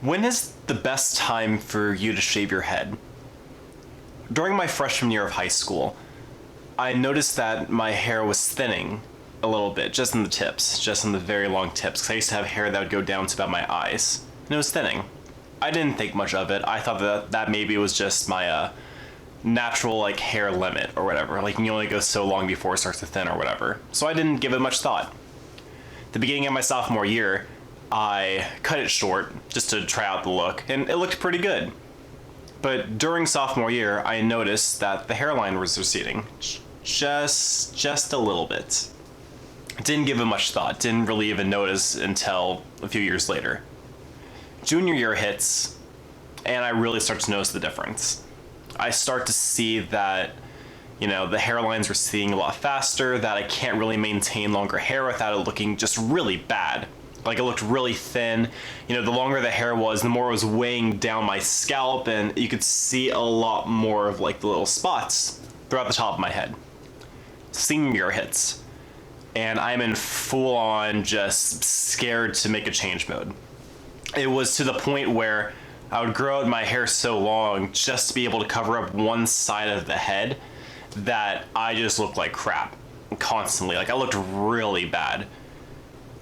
When is the best time for you to shave your head? During my freshman year of high school, I noticed that my hair was thinning a little bit, just in the tips, just in the very long tips, because I used to have hair that would go down to about my eyes, and it was thinning. I didn't think much of it. I thought that maybe it was just my natural hair limit or whatever. You only go so long before it starts to thin or whatever. So I didn't give it much thought. The beginning of my sophomore year, I cut it short just to try out the look, and it looked pretty good. But during sophomore year, I noticed that the hairline was receding, just a little bit. Didn't give it much thought, didn't really even notice until a few years later. Junior year hits, and I really start to notice the difference. I start to see that, the hairline's receding a lot faster, that I can't really maintain longer hair without it looking just really bad. It looked really thin. The longer the hair was, the more it was weighing down my scalp, and you could see a lot more of the little spots throughout the top of my head. Senior year hits, and I'm in full on just scared to make a change mode. It was to the point where I would grow out my hair so long just to be able to cover up one side of the head that I just looked like crap constantly. I looked really bad.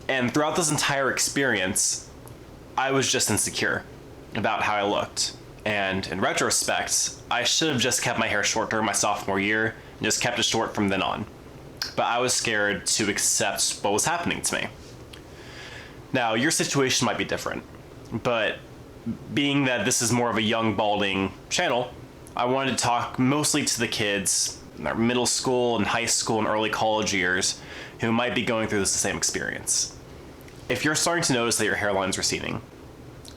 And throughout this entire experience, I was just insecure about how I looked. And in retrospect, I should have just kept my hair short during my sophomore year and just kept it short from then on. But I was scared to accept what was happening to me. Now, your situation might be different, but being that this is more of a young balding channel, I wanted to talk mostly to the kids in their middle school and high school and early college years who might be going through the same experience. If you're starting to notice that your hairline's receding,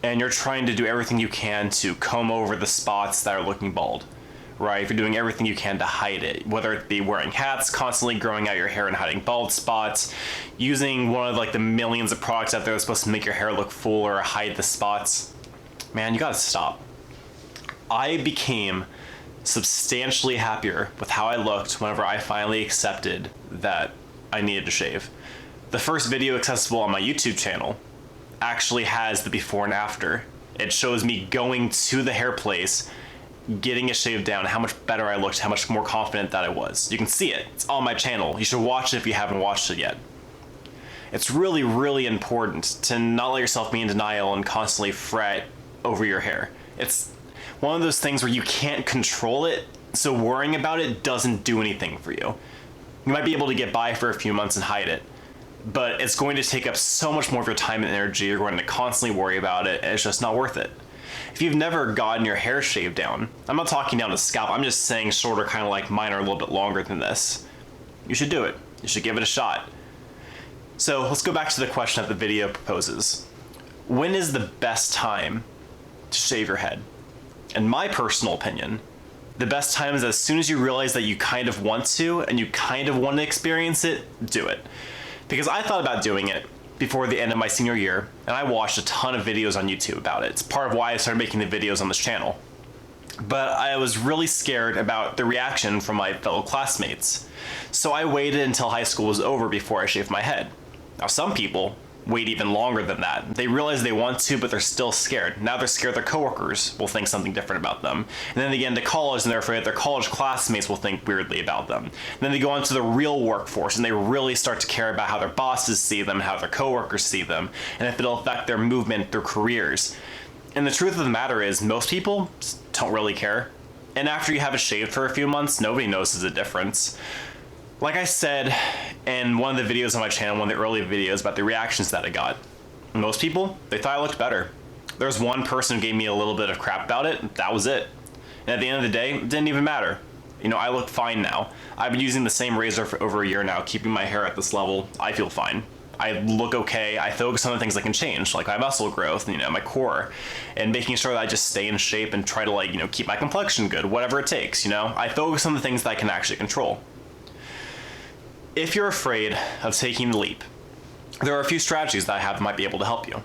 and you're trying to do everything you can to comb over the spots that are looking bald, right? If you're doing everything you can to hide it, whether it be wearing hats, constantly growing out your hair and hiding bald spots, using one of the millions of products out there that's supposed to make your hair look full or hide the spots, man, you gotta stop. I became substantially happier with how I looked whenever I finally accepted that I needed to shave. The first video accessible on my YouTube channel actually has the before and after. It shows me going to the hair place, getting it shaved down, how much better I looked, how much more confident that I was. You can see it. It's on my channel. You should watch it if you haven't watched it yet. It's really, really important to not let yourself be in denial and constantly fret over your hair. It's one of those things where you can't control it, so worrying about it doesn't do anything for you. You might be able to get by for a few months and hide it, but it's going to take up so much more of your time and energy. You're going to constantly worry about it, and it's just not worth it. If you've never gotten your hair shaved down, I'm not talking down to scalp, I'm just saying shorter, kind of like mine are a little bit longer than this, you should do it. You should give it a shot. So let's go back to the question that the video proposes. When is the best time to shave your head? In my personal opinion, the best time is as soon as you realize that you kind of want to and you kind of want to experience it, do it. Because I thought about doing it before the end of my senior year, and I watched a ton of videos on YouTube about it. It's part of why I started making the videos on this channel. But I was really scared about the reaction from my fellow classmates. So I waited until high school was over before I shaved my head. Now some people wait even longer than that. They realize they want to, but they're still scared. Now they're scared their coworkers will think something different about them. And then they get into college and they're afraid their college classmates will think weirdly about them. And then they go into the real workforce and they really start to care about how their bosses see them, how their coworkers see them, and if it'll affect their movement, their careers. And the truth of the matter is, most people don't really care. And after you have it shaved for a few months, nobody notices a difference. Like I said in one of the videos on my channel, one of the early videos about the reactions that I got, most people, they thought I looked better. There was one person who gave me a little bit of crap about it, that was it. And at the end of the day, it didn't even matter. I look fine now. I've been using the same razor for over a year now, keeping my hair at this level. I feel fine. I look okay. I focus on the things I can change, like my muscle growth, my core, and making sure that I just stay in shape and try to keep my complexion good, whatever it takes, I focus on the things that I can actually control. If you're afraid of taking the leap, there are a few strategies that I have that might be able to help you.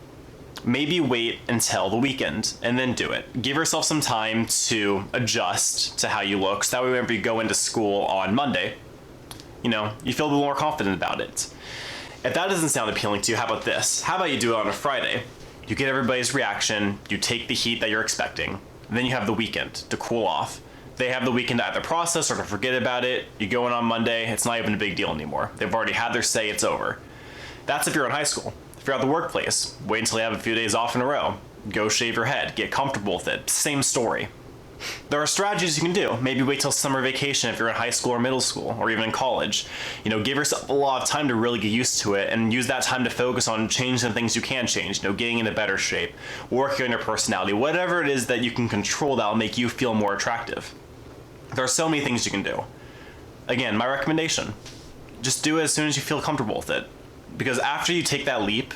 Maybe wait until the weekend and then do it. Give yourself some time to adjust to how you look, so that way whenever you go into school on Monday, you feel a little more confident about it. If that doesn't sound appealing to you, how about this? How about you do it on a Friday? You get everybody's reaction, you take the heat that you're expecting, then you have the weekend to cool off. They have the weekend to either process or to forget about it. You go in on Monday, it's not even a big deal anymore. They've already had their say, it's over. That's if you're in high school. If you're at the workplace, wait until you have a few days off in a row. Go shave your head, get comfortable with it. Same story. There are strategies you can do. Maybe wait till summer vacation if you're in high school or middle school, or even in college. Give yourself a lot of time to really get used to it, and use that time to focus on changing the things you can change, getting into better shape, working on your personality, whatever it is that you can control that will make you feel more attractive. There are so many things you can do. Again, my recommendation, just do it as soon as you feel comfortable with it. Because after you take that leap,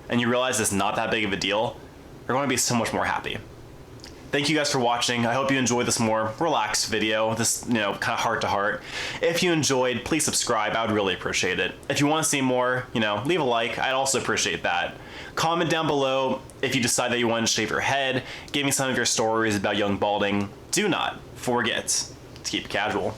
and you realize it's not that big of a deal, you're going to be so much more happy. Thank you guys for watching. I hope you enjoyed this more relaxed video, this, kind of heart to heart. If you enjoyed, please subscribe. I would really appreciate it. If you want to see more, leave a like. I'd also appreciate that. Comment down below if you decide that you want to shave your head. Give me some of your stories about young balding. Do not forget to keep it casual.